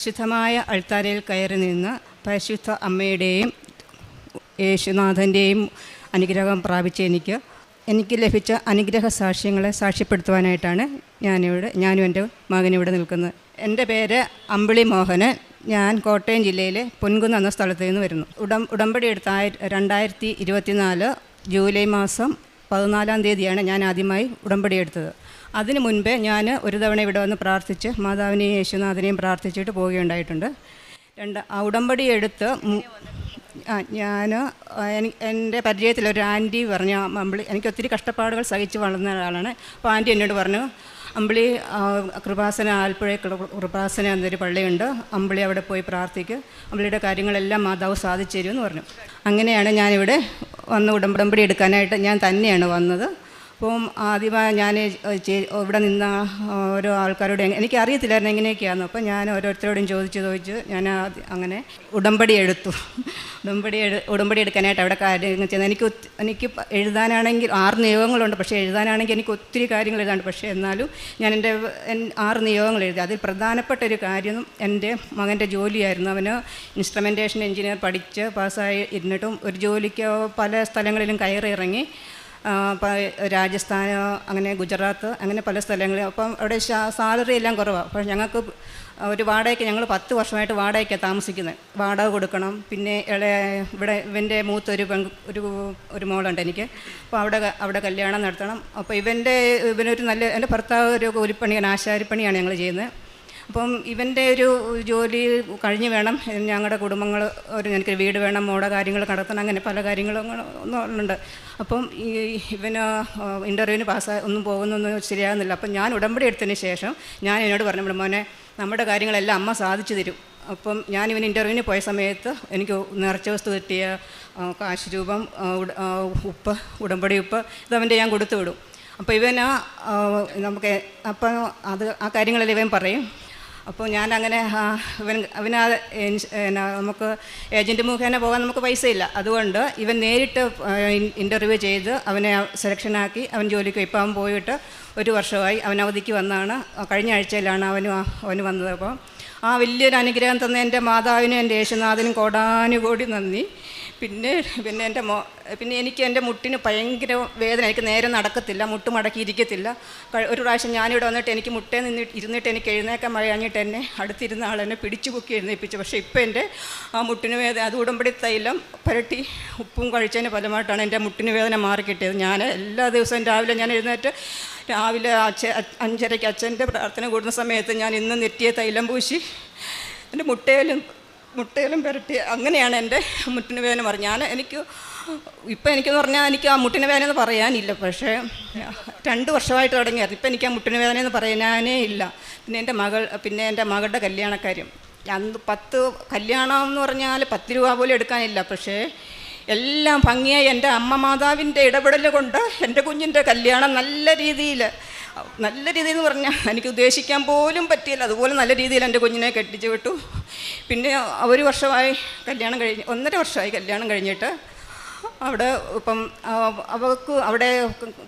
ശുദ്ധമായ അൾത്താരയിൽ കയറി നിന്ന് പരിശുദ്ധ അമ്മയുടെയും യേശുനാഥൻ്റെയും അനുഗ്രഹം പ്രാപിച്ച എനിക്ക് ലഭിച്ച അനുഗ്രഹ സാക്ഷ്യങ്ങളെ സാക്ഷ്യപ്പെടുത്തുവാനായിട്ടാണ് ഞാനും എൻ്റെ മകനിവിടെ നിൽക്കുന്നത്. എൻ്റെ പേര് അമ്പിളി മോഹനൻ. ഞാൻ കോട്ടയം ജില്ലയിലെ പൊൻകുന്ന് എന്ന സ്ഥലത്ത് നിന്ന് വരുന്നു. ഉടമ്പടി എടുത്ത 2024 ജൂലൈ മാസം 14-ാം തീയതിയാണ് ഞാൻ ആദ്യമായി ഉടമ്പടി എടുത്തത്. അതിനു മുൻപേ ഞാൻ ഒരു തവണ ഇവിടെ വന്ന് പ്രാർത്ഥിച്ച് മാതാവിനെയും യേശുനാഥനെയും പ്രാർത്ഥിച്ചിട്ട് പോവുകയുണ്ടായിട്ടുണ്ട്. ഉടമ്പടി എടുത്ത് ഞാൻ എൻ്റെ പരിചയത്തിലൊരു ആൻറ്റി പറഞ്ഞ അമ്പിളി, എനിക്ക് ഒത്തിരി കഷ്ടപ്പാടുകൾ സഹിച്ച് വളർന്ന ഒരാളാണ്. അപ്പോൾ ആൻറ്റി എന്നോട് പറഞ്ഞു, അമ്പിളി കൃപാസന ആലപ്പുഴ കൃപാസന എന്നൊരു പള്ളിയുണ്ട്, അമ്പിളി അവിടെ പോയി പ്രാർത്ഥിക്കുക, അമ്പിളിയുടെ കാര്യങ്ങളെല്ലാം മാതാവ് സാധിച്ചു തരുമെന്ന് പറഞ്ഞു. അങ്ങനെയാണ് ഞാനിവിടെ വന്ന് ഉടമ്പടി എടുക്കാനായിട്ട് ഞാൻ തന്നെയാണ് വന്നത്. അപ്പം ആദ്യമായി ഞാൻ ഇവിടെ നിന്ന ഓരോ ആൾക്കാരോട് എനിക്കറിയത്തില്ലായിരുന്നു എങ്ങനെയൊക്കെയാണെന്ന്. അപ്പം ഞാൻ ഓരോരുത്തരോടും ചോദിച്ച് ഞാൻ അങ്ങനെ ഉടമ്പടി എടുത്തു. ഉടമ്പടി എടുക്കാനായിട്ട് അവിടെ കാര്യങ്ങൾ ചെയ്യുന്നത് എനിക്ക് എഴുതാനാണെങ്കിൽ 6 നിയോഗങ്ങളുണ്ട്. പക്ഷേ എഴുതാനാണെങ്കിൽ എനിക്ക് ഒത്തിരി കാര്യങ്ങൾ എഴുതാണ്ട്. പക്ഷേ എന്നാലും ഞാൻ എൻ്റെ 6 നിയോഗങ്ങൾ എഴുതി. അതിൽ പ്രധാനപ്പെട്ട ഒരു കാര്യം എൻ്റെ മകൻ്റെ ജോലിയായിരുന്നു. അവന് ഇൻസ്ട്രുമെൻറ്റേഷൻ എഞ്ചിനീയർ പഠിച്ച് പാസ്സായി ഇരുന്നിട്ടും ഒരു ജോലിക്ക് പല സ്ഥലങ്ങളിലും കയറി ഇറങ്ങി, രാജസ്ഥാൻ, അങ്ങനെ ഗുജറാത്ത്, അങ്ങനെ പല സ്ഥലങ്ങളിൽ. അപ്പം അവിടെ സാലറി എല്ലാം കുറവാണ്. അപ്പോൾ ഞങ്ങൾക്ക് ഒരു വാടകയ്ക്ക്, ഞങ്ങൾ 10 വർഷമായിട്ട് വാടകയ്ക്കാണ് താമസിക്കുന്നത്. വാടക കൊടുക്കണം. പിന്നെ ഇവിടെ ഇവൻ്റെ മൂത്തൊരു ഒരു മോളുണ്ട് എനിക്ക്. അപ്പോൾ അവിടെ കല്യാണം നടത്തണം. അപ്പോൾ ഇവനൊരു എൻ്റെ ഭർത്താവ് ഒരു കൂലിപ്പണിയാണ്, ആശാരിപ്പണിയാണ് ഞങ്ങൾ ചെയ്യുന്നത്. അപ്പം ഇവൻ്റെ ഒരു ജോലി കഴിഞ്ഞ് വേണം ഞങ്ങളുടെ കുടുംബങ്ങൾ എനിക്ക് വീട് വേണം, മോടെ കാര്യങ്ങൾ നടത്തണം, അങ്ങനെ പല കാര്യങ്ങളും ഉണ്ട്. അപ്പം ഇവന് ഇൻ്റർവ്യൂവിന് ഒന്നും പോകുന്നൊന്നും ശരിയാകുന്നില്ല. അപ്പം ഞാൻ ഉടമ്പടി എടുത്തതിന് ശേഷം ഞാൻ എന്നോട് പറഞ്ഞു, മോനെ നമ്മുടെ കാര്യങ്ങളെല്ലാം അമ്മ സാധിച്ചു തരും. അപ്പം ഞാനിവന് ഇൻ്റർവ്യൂവിന് പോയ സമയത്ത് എനിക്ക് നേർച്ച വസ്തു കിട്ടിയ കാശ് രൂപം, ഉപ്പ്, ഉടമ്പടി ഉപ്പ്, ഇതവൻ്റെ ഞാൻ കൊടുത്തു വിടും. അപ്പോൾ നമുക്ക് അപ്പം ആ കാര്യങ്ങളെല്ലാം ഇവൻ പറയും. അപ്പോൾ ഞാനങ്ങനെ നമുക്ക് ഏജൻറ്റ് മുഖേന പോകാൻ നമുക്ക് പൈസയില്ല. അതുകൊണ്ട് ഇവൻ നേരിട്ട് ഇൻ്റർവ്യൂ ചെയ്ത് അവനെ സെലക്ഷനാക്കി അവൻ ജോലിക്ക് ഇപ്പം അവൻ പോയിട്ട് 1 വർഷമായി. അവൻ അവധിക്ക് വന്നതാണ്. കഴിഞ്ഞ ആഴ്ചയിലാണ് അവന് വന്നത്. അപ്പോൾ ആ വലിയൊരു അനുഗ്രഹം തന്ന എൻ്റെ മാതാവിനും എൻ്റെ യേശുനാഥനും കോടാനുകോടി നന്ദി. പിന്നെ എനിക്ക് എൻ്റെ മുട്ടിന് ഭയങ്കര വേദന. എനിക്ക് നേരെ നടക്കത്തില്ല, മുട്ട് മടക്കിയിരിക്കത്തില്ല. ഒരു പ്രാവശ്യം ഞാനിവിടെ വന്നിട്ട് എനിക്ക് മുട്ടേ ഇരുന്നിട്ട് എനിക്ക് എഴുന്നേക്കാൻ മഴയാഞ്ഞിട്ട് എന്നെ അടുത്തിരുന്ന ആളെന്നെ പിടിച്ചു പൊക്കി എഴുന്നേൽപ്പിച്ചു. പക്ഷേ ഇപ്പം എൻ്റെ ആ മുട്ടിന് വേദന, അത് ഉടമ്പടി തൈലം പുരട്ടി ഉപ്പും കഴിച്ചതിന് ഫലമായിട്ടാണ് എൻ്റെ മുട്ടിന് വേദന മാറിക്കിട്ടിയത്. ഞാൻ എല്ലാ ദിവസവും രാവിലെ ഞാൻ എഴുന്നേറ്റ് രാവിലെ 5:30 അച്ഛൻ്റെ പ്രാർത്ഥന കൂടുന്ന സമയത്ത് ഞാൻ ഇന്ന് നെറ്റിയെ തൈലം പൂശി എൻ്റെ മുട്ടയിലും പുരട്ടി, അങ്ങനെയാണ് എൻ്റെ മുട്ടിന് വേദന പറഞ്ഞാൽ. എനിക്കെന്ന് പറഞ്ഞാൽ എനിക്ക് ആ മുട്ടിന് വേദന എന്ന് പറയാനില്ല. പക്ഷേ 2 വർഷമായിട്ട് തുടങ്ങിയത്. ഇപ്പം എനിക്ക് ആ മുട്ടിന് വേദന എന്ന് പറയാനേ ഇല്ല. പിന്നെ എൻ്റെ മകളുടെ കല്യാണക്കാര്യം, അന്ന് 10 കല്യാണം എന്ന് പറഞ്ഞാൽ 10 രൂപ പോലും എടുക്കാനില്ല. പക്ഷേ എല്ലാം ഭംഗിയായി എൻ്റെ അമ്മ മാതാവിൻ്റെ ഇടപെടൽ കൊണ്ട് എൻ്റെ കുഞ്ഞിൻ്റെ കല്യാണം നല്ല രീതിയിൽ എന്ന് പറഞ്ഞാൽ എനിക്ക് ഉദ്ദേശിക്കാൻ പോലും പറ്റിയില്ല. അതുപോലെ നല്ല രീതിയിൽ എൻ്റെ കുഞ്ഞിനെ കെട്ടിച്ചു വിട്ടു. പിന്നെ 1 വർഷമായി കല്യാണം കഴിഞ്ഞ്, 1.5 വർഷമായി കല്യാണം കഴിഞ്ഞിട്ട്. അവിടെ ഇപ്പം അവർക്ക് അവിടെ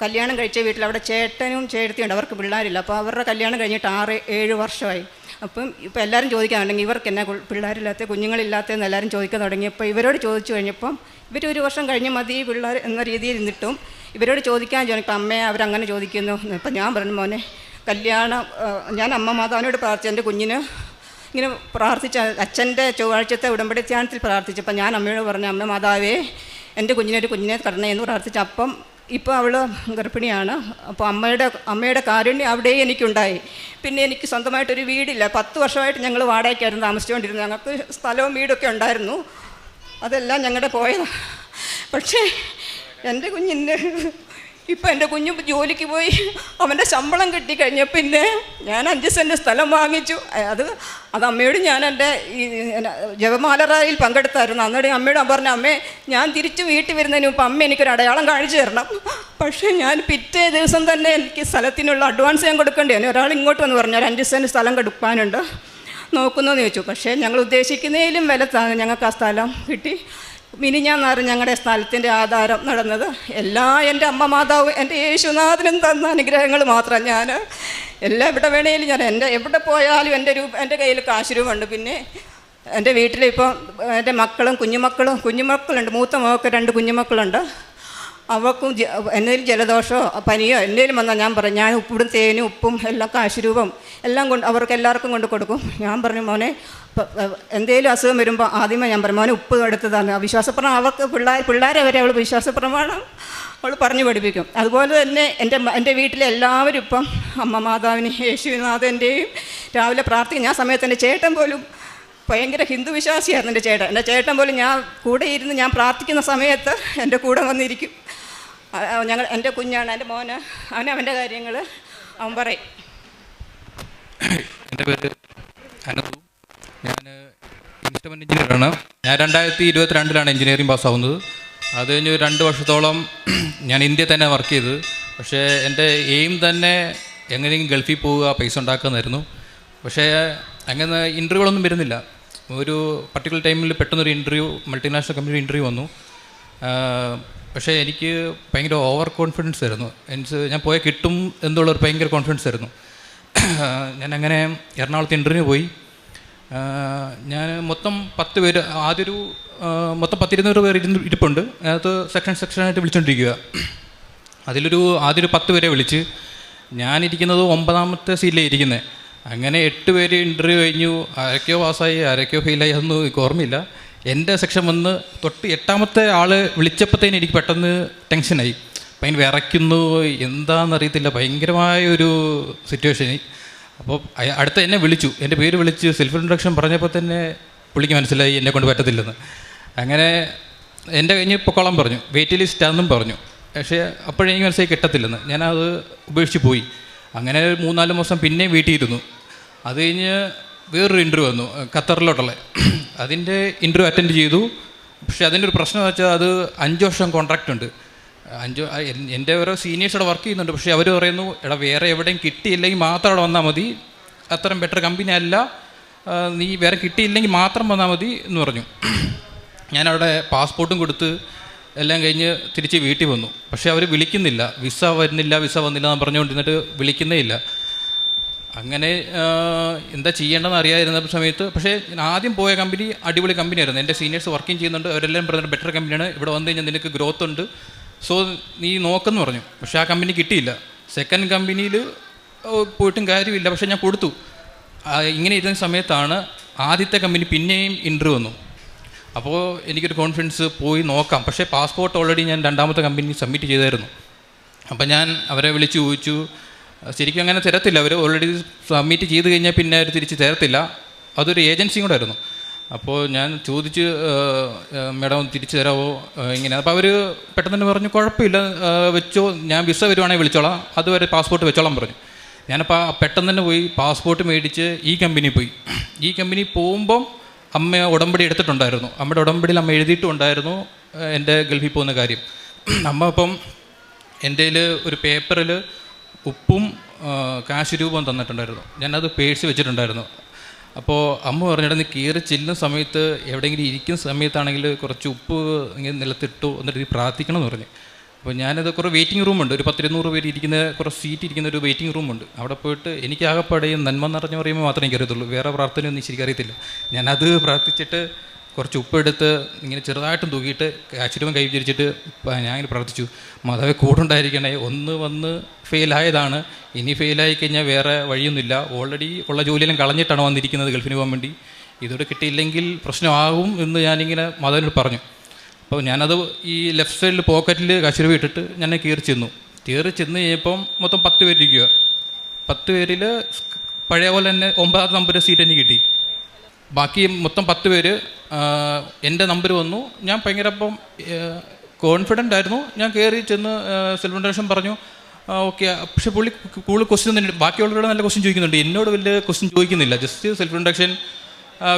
കല്യാണം കഴിച്ച വീട്ടിൽ അവിടെ ചേട്ടനും ചേട്ടത്തിയുണ്ട്, അവർക്ക് പിള്ളേരില്ല. അപ്പോൾ അവരുടെ കല്യാണം കഴിഞ്ഞിട്ട് 6-7 വർഷമായി. അപ്പം ഇപ്പം എല്ലാവരും ചോദിക്കാനുണ്ടെങ്കിൽ ഇവർക്ക് എന്നാ പിള്ളേരില്ലാത്ത, കുഞ്ഞുങ്ങളില്ലാത്തതെന്ന് എല്ലാവരും ചോദിക്കാൻ തുടങ്ങിയപ്പോൾ ഇവരോട് ചോദിച്ചു കഴിഞ്ഞപ്പം ഇവർ 1 വർഷം കഴിഞ്ഞ് മതി പിള്ളേർ എന്ന രീതിയിൽ നിന്നിട്ടും ഇവരോട് ചോദിക്കാൻ ഇപ്പം അമ്മയെ അവരങ്ങനെ ചോദിക്കുന്നു. ഇപ്പം ഞാൻ പറഞ്ഞു, മോനെ കല്യാണം, ഞാൻ അമ്മ മാതാവിനോട് പ്രാർത്ഥിച്ചു എൻ്റെ കുഞ്ഞിന് ഇങ്ങനെ പ്രാർത്ഥിച്ച അച്ഛൻ്റെ ചൊവ്വാഴ്ചത്തെ ഉടമ്പടി ധ്യാനത്തിൽ പ്രാർത്ഥിച്ചപ്പോൾ ഞാൻ അമ്മയോട് പറഞ്ഞു, അമ്മ മാതാവേ എൻ്റെ കുഞ്ഞിനെ തരണേന്ന് പ്രാർത്ഥിച്ചു. അപ്പം ഇപ്പോൾ അവൾ ഗർഭിണിയാണ്. അപ്പോൾ അമ്മയുടെ കാരുണ്യം അവിടെ എനിക്കുണ്ടായി. പിന്നെ എനിക്ക് സ്വന്തമായിട്ടൊരു വീടില്ല. 10 വർഷമായിട്ട് ഞങ്ങൾ വാടകയ്ക്കായിരുന്നു താമസിച്ചുകൊണ്ടിരുന്നത്. ഞങ്ങൾക്ക് സ്ഥലവും വീടൊക്കെ ഉണ്ടായിരുന്നു. അതെല്ലാം ഞങ്ങളുടെ പോയതാണ്. പക്ഷേ എൻ്റെ കുഞ്ഞ് ജോലിക്ക് പോയി അവൻ്റെ ശമ്പളം കിട്ടിക്കഴിഞ്ഞ പിന്നെ ഞാൻ 5 സെൻറ്റ് സ്ഥലം വാങ്ങിച്ചു. അത് അമ്മയോട് ഞാൻ എൻ്റെ ജപമാല റാലിയിൽ പങ്കെടുത്തായിരുന്നു. അന്നേരം അമ്മയോട് പറഞ്ഞു, അമ്മേ ഞാൻ തിരിച്ച് വീട്ടിൽ വരുന്നതിന് മുമ്പ് അമ്മ എനിക്കൊരു അടയാളം കാണിച്ചു തരണം. പക്ഷേ ഞാൻ പിറ്റേ ദിവസം തന്നെ എനിക്ക് സ്ഥലത്തിനുള്ള അഡ്വാൻസ് ഞാൻ കൊടുക്കേണ്ടി വന്നു. ഒരാൾ ഇങ്ങോട്ട് വന്ന് പറഞ്ഞാൽ 5 സെൻറ്റ് സ്ഥലം കൊടുക്കാനുണ്ട്, നോക്കുന്നതെന്ന് ചോദിച്ചു. പക്ഷേ ഞങ്ങൾ ഉദ്ദേശിക്കുന്നതിലും വില ഞങ്ങൾക്ക് ആ സ്ഥലം കിട്ടി. മിനിഞ്ഞാന്നാറ് ഞങ്ങളുടെ സ്ഥലത്തിൻ്റെ ആധാരം നടന്നത്. എൻ്റെ അമ്മ മാതാവ് എൻ്റെ യേശുനാഥനും തന്ന അനുഗ്രഹങ്ങൾ മാത്രം. ഞാൻ എവിടെ വേണേലും ഞാൻ എവിടെ പോയാലും എൻ്റെ കയ്യിൽ കാശ് രൂപമുണ്ട്. പിന്നെ എൻ്റെ വീട്ടിലിപ്പോൾ എൻ്റെ കുഞ്ഞുമക്കളുണ്ട്. മൂത്ത മകൾക്ക് 2 കുഞ്ഞുമക്കളുണ്ട്. അവർക്കും എന്തെങ്കിലും ജലദോഷമോ പനിയോ എന്തെങ്കിലും വന്നാൽ ഞാൻ പറയും, ഞാൻ ഉപ്പും തേനും ഉപ്പും എല്ലാം കാശ് രൂപം എല്ലാം അവർക്ക് എല്ലാവർക്കും കൊണ്ട് കൊടുക്കും. ഞാൻ പറഞ്ഞു, മോനെ എന്തെങ്കിലും അസുഖം വരുമ്പോൾ ആദ്യമേ ഞാൻ പറയും, മോനെ ഉപ്പ് എടുത്തതാണ് വിശ്വാസപ്രമാണം. അവർക്ക് പിള്ളേരെ വരെ അവൾ വിശ്വാസപ്രമാണം അവൾ പറഞ്ഞു പഠിപ്പിക്കും. അതുപോലെ തന്നെ എൻ്റെ വീട്ടിലെ എല്ലാവരും ഇപ്പം അമ്മ മാതാവിനെയും യേശുനാഥൻ്റെയും രാവിലെ പ്രാർത്ഥിക്കും. ഞാൻ സമയത്ത് എൻ്റെ ചേട്ടൻ പോലും ഭയങ്കര ഹിന്ദു വിശ്വാസിയായിരുന്നു. എൻ്റെ ചേട്ടൻ പോലും ഞാൻ കൂടെ ഇരുന്ന് ഞാൻ പ്രാർത്ഥിക്കുന്ന സമയത്ത് എൻ്റെ കൂടെ വന്നിരിക്കും. എൻ്റെ കുഞ്ഞാണ്, എൻ്റെ മോന്, അവൻ്റെ കാര്യങ്ങൾ അവൻ പറയും. എൻ്റെ പേര് അനന്തു. ഞാൻ ഇൻസ്ട്രുമെൻ്റ് എഞ്ചിനീയറാണ്. ഞാൻ 2022 എഞ്ചിനീയറിംഗ് പാസ്സാവുന്നത്. അത് കഴിഞ്ഞ് 2 വർഷത്തോളം ഞാൻ ഇന്ത്യയിൽ തന്നെ വർക്ക് ചെയ്ത്. പക്ഷേ എൻ്റെ എയിം തന്നെ എങ്ങനെയെങ്കിലും ഗൾഫിൽ പോവുക, പൈസ ഉണ്ടാക്കുന്നതായിരുന്നു. പക്ഷേ അങ്ങനെ ഇൻ്റർവ്യൂകളൊന്നും വരുന്നില്ല. ഒരു പർട്ടിക്കുലർ ടൈമിൽ പെട്ടെന്നൊരു ഇൻ്റർവ്യൂ, മൾട്ടിനാഷണൽ കമ്പനി ഇൻ്റർവ്യൂ വന്നു. പക്ഷേ എനിക്ക് ഭയങ്കര ഓവർ കോൺഫിഡൻസ് ആയിരുന്നു. ഞാൻ പോയാൽ കിട്ടും എന്നുള്ളൊരു ഭയങ്കര കോൺഫിഡൻസ് ആയിരുന്നു. ഞാനങ്ങനെ എറണാകുളത്ത് ഇൻ്റർവ്യൂ പോയി. ഞാൻ മൊത്തം 10 പേര്, മൊത്തം 10-20 പേര് ഇരിപ്പുണ്ട്. അതിനകത്ത് സെക്ഷനായിട്ട് വിളിച്ചുകൊണ്ടിരിക്കുക. ആദ്യൊരു 10 പേരെ വിളിച്ച്, ഞാനിരിക്കുന്നത് 9ാമത്തെ സീറ്റിലാണ് ഇരിക്കുന്നത്. അങ്ങനെ 8 പേര് ഇൻ്റർവ്യൂ കഴിഞ്ഞു. ആരൊക്കെയോ പാസ്സായി, ആരൊക്കെയോ ഫെയിലായി, അതൊന്നും എനിക്ക് ഓർമ്മയില്ല. എൻ്റെ സെക്ഷൻ വന്ന് തൊട്ട് 8ാമത്തെ ആൾ വിളിച്ചപ്പോഴത്തേന് എനിക്ക് പെട്ടെന്ന് ടെൻഷനായി. ഭയങ്കര വിറയ്ക്കുന്നു, എന്താണെന്നറിയത്തില്ല, ഭയങ്കരമായൊരു സിറ്റുവേഷന്. അപ്പോൾ അടുത്ത എന്നെ വിളിച്ചു, എൻ്റെ പേര് വിളിച്ച് സെൽഫ് ഇൻട്രൊഡക്ഷൻ പറഞ്ഞപ്പോൾ തന്നെ പുള്ളിക്ക് മനസ്സിലായി എന്നെ കൊണ്ട് പറ്റത്തില്ലെന്ന്. അങ്ങനെ എൻ്റെ കഴിഞ്ഞ് പൊക്കോളം പറഞ്ഞു, വെയിറ്റ് ലിസ്റ്റാണെന്നും പറഞ്ഞു. പക്ഷേ അപ്പോഴെനിക്ക് മനസ്സിലായി കിട്ടത്തില്ലെന്ന്. ഞാനത് ഉപേക്ഷിച്ച് പോയി. അങ്ങനെ 3-4 മാസം പിന്നെയും വീട്ടിൽ ഇരുന്നു. അത് കഴിഞ്ഞ് വേറൊരു ഇൻ്റർവ്യൂ വന്നു, ഖത്തറിലോട്ടുള്ള. അതിൻ്റെ ഇൻ്റർവ്യൂ അറ്റൻഡ് ചെയ്തു. പക്ഷേ അതിൻ്റെ ഒരു പ്രശ്നം വെച്ചാൽ അത് 5 വർഷം കോൺട്രാക്റ്റ് ഉണ്ട്. എൻ്റെ ഓരോ സീനിയേഴ്സ് അവിടെ വർക്ക് ചെയ്യുന്നുണ്ട്. പക്ഷേ അവർ പറയുന്നു, വേറെ എവിടെയും കിട്ടിയില്ലെങ്കിൽ മാത്രം അവിടെ വന്നാൽ മതി, അത്രയും ബെറ്റർ കമ്പനി അല്ല, നീ വേറെ കിട്ടിയില്ലെങ്കിൽ മാത്രം വന്നാൽ മതി എന്ന് പറഞ്ഞു. ഞാനവിടെ പാസ്പോർട്ടും കൊടുത്ത് എല്ലാം കഴിഞ്ഞ് തിരിച്ച് വീട്ടിൽ വന്നു. പക്ഷേ അവർ വിളിക്കുന്നില്ല, വിസ വന്നില്ല എന്ന് പറഞ്ഞുകൊണ്ടിരുന്നിട്ട് വിളിക്കുന്നേ ഇല്ല. അങ്ങനെ എന്താ ചെയ്യേണ്ടതെന്ന് അറിയാതിരുന്ന സമയത്ത്, പക്ഷേ ഞാൻ ആദ്യം പോയ കമ്പനി അടിപൊളി കമ്പനിയായിരുന്നു. എൻ്റെ സീനിയേഴ്സ് വർക്കിംഗ് ചെയ്യുന്നുണ്ട്, അവരെല്ലാം പറഞ്ഞിട്ട് ബെറ്റർ കമ്പനിയാണ്, ഇവിടെ വന്നു കഴിഞ്ഞാൽ നിനക്ക് ഗ്രോത്ത് ഉണ്ട്, സോ നീ നോക്കെന്ന് പറഞ്ഞു. പക്ഷേ ആ കമ്പനി കിട്ടിയില്ല. സെക്കൻഡ് കമ്പനിയിൽ പോയിട്ടും കാര്യമില്ല, പക്ഷേ ഞാൻ കൊടുത്തു. ഇങ്ങനെ ഇരുന്ന സമയത്താണ് ആദ്യത്തെ കമ്പനി പിന്നെയും ഇൻ്റർവ്യൂ വന്നു. അപ്പോൾ എനിക്കൊരു കോൺഫിഡൻസ് പോയി നോക്കാം. പക്ഷേ പാസ്പോർട്ട് ഓൾറെഡി ഞാൻ 2ാമത്തെ കമ്പനി സബ്മിറ്റ് ചെയ്തായിരുന്നു. അപ്പോൾ ഞാൻ അവരെ വിളിച്ച് ചോദിച്ചു. ശരിക്കും അങ്ങനെ തരത്തില്ല, അവർ ഓൾറെഡി സബ്മിറ്റ് ചെയ്ത് കഴിഞ്ഞാൽ പിന്നെ അവർ തിരിച്ച് തരത്തില്ല. അതൊരു ഏജൻസിയും കൂടെ ആയിരുന്നു. അപ്പോൾ ഞാൻ ചോദിച്ച്, മേഡം തിരിച്ചു തരാമോ ഇങ്ങനെ. അപ്പോൾ അവർ പെട്ടെന്ന് തന്നെ പറഞ്ഞു, കുഴപ്പമില്ല വെച്ചോ, ഞാൻ വിസ വരുവാണെങ്കിൽ വിളിച്ചോളാം, അതുവരെ പാസ്പോർട്ട് വെച്ചോളാം പറഞ്ഞു. ഞാനപ്പോൾ പെട്ടെന്ന് തന്നെ പോയി പാസ്പോർട്ട് മേടിച്ച് ഈ കമ്പനി പോയി. ഈ കമ്പനി പോകുമ്പം അമ്മ ഉടമ്പടി എടുത്തിട്ടുണ്ടായിരുന്നു. അമ്മയുടെ ഉടമ്പടിയിൽ അമ്മ എഴുതിയിട്ടുണ്ടായിരുന്നു എൻ്റെ ഗൾഫിൽ പോകുന്ന കാര്യം. അമ്മ അപ്പം എൻ്റെ ഒരു പേപ്പറിൽ ഉപ്പും കാശ് രൂപം തന്നിട്ടുണ്ടായിരുന്നു. ഞാനത് പേഴ്സ് വെച്ചിട്ടുണ്ടായിരുന്നു. അപ്പോൾ അമ്മ പറഞ്ഞിട്ട് നീ കയറി ചെല്ലുന്ന സമയത്ത് എവിടെയെങ്കിലും ഇരിക്കുന്ന സമയത്താണെങ്കിൽ കുറച്ച് ഉപ്പ് ഇങ്ങനെ നിലത്തിട്ടു എന്നിട്ട് പ്രാർത്ഥിക്കണം എന്ന് പറഞ്ഞു. അപ്പോൾ ഞാനത് കുറേ വെയിറ്റിംഗ് റൂമുണ്ട്, ഒരു 10-200 പേര് ഇരിക്കുന്ന കുറേ സീറ്റ് ഇരിക്കുന്ന ഒരു വെയിറ്റിംഗ് റൂമുണ്ട്. അവിടെ പോയിട്ട് എനിക്ക് ആകെപ്പാടെയും നന്മ നിറഞ്ഞു പറയുമ്പോൾ മാത്രമേ എനിക്കറിയത്തുള്ളൂ, വേറെ പ്രാർത്ഥനയൊന്നും ശരിക്കറിയത്തില്ല. ഞാനത് പ്രാർത്ഥിച്ചിട്ട് കുറച്ച് ഉപ്പെടുത്ത് ഇങ്ങനെ ചെറുതായിട്ടും തൂക്കിയിട്ട് കാശുരൂപം കൈ വിചരിച്ചിട്ട് ഞാൻ ഇങ്ങനെ പ്രാർത്ഥിച്ചു, മാതാവേ കൂടുണ്ടായിരിക്കണേ, ഒന്ന് വന്ന് ഫെയിലായതാണ്, ഇനി ഫെയിലായി കഴിഞ്ഞാൽ വേറെ വഴിയൊന്നുമില്ല, ഓൾറെഡി ഉള്ള ജോലിയെല്ലാം കളഞ്ഞിട്ടാണ് വന്നിരിക്കുന്നത് ഗൾഫിന് പോകാൻ വേണ്ടി, ഇതോടെ കിട്ടിയില്ലെങ്കിൽ പ്രശ്നമാകും എന്ന് ഞാനിങ്ങനെ മാതാവിനോട് പറഞ്ഞു. അപ്പോൾ ഞാനത് ഈ ലെഫ്റ്റ് സൈഡിൽ പോക്കറ്റിൽ കാശുരൂപം ഇട്ടിട്ട് ഞാൻ കയറി ചെന്നു കഴിഞ്ഞപ്പം മൊത്തം 10 പേരിരിക്കുക. 10 പേരിൽ പഴയ പോലെ തന്നെ 9ാമത്തെ നമ്പർ സീറ്റ് എനിക്ക് കിട്ടി. ബാക്കി മൊത്തം 10 പേര് എൻ്റെ നമ്പർ വന്നു. ഞാൻ ഭയങ്കര അപ്പം കോൺഫിഡൻ്റ് ആയിരുന്നു. ഞാൻ കയറി ചെന്ന് സെൽഫ് ഇൻട്രൊഡക്ഷൻ പറഞ്ഞു, ഓക്കെ. പക്ഷേ കൂടുതൽ ക്വസ്റ്റ്യൻ തന്നെ, ബാക്കിയുള്ളവരോട് നല്ല ക്വസ്റ്റ്യൻ ചോദിക്കുന്നുണ്ട്, എന്നോട് വലിയ ക്വസ്റ്റ്യൻ ചോദിക്കുന്നില്ല. ജസ്റ്റ് സെൽഫ് ഇൻട്രൊഡക്ഷൻ,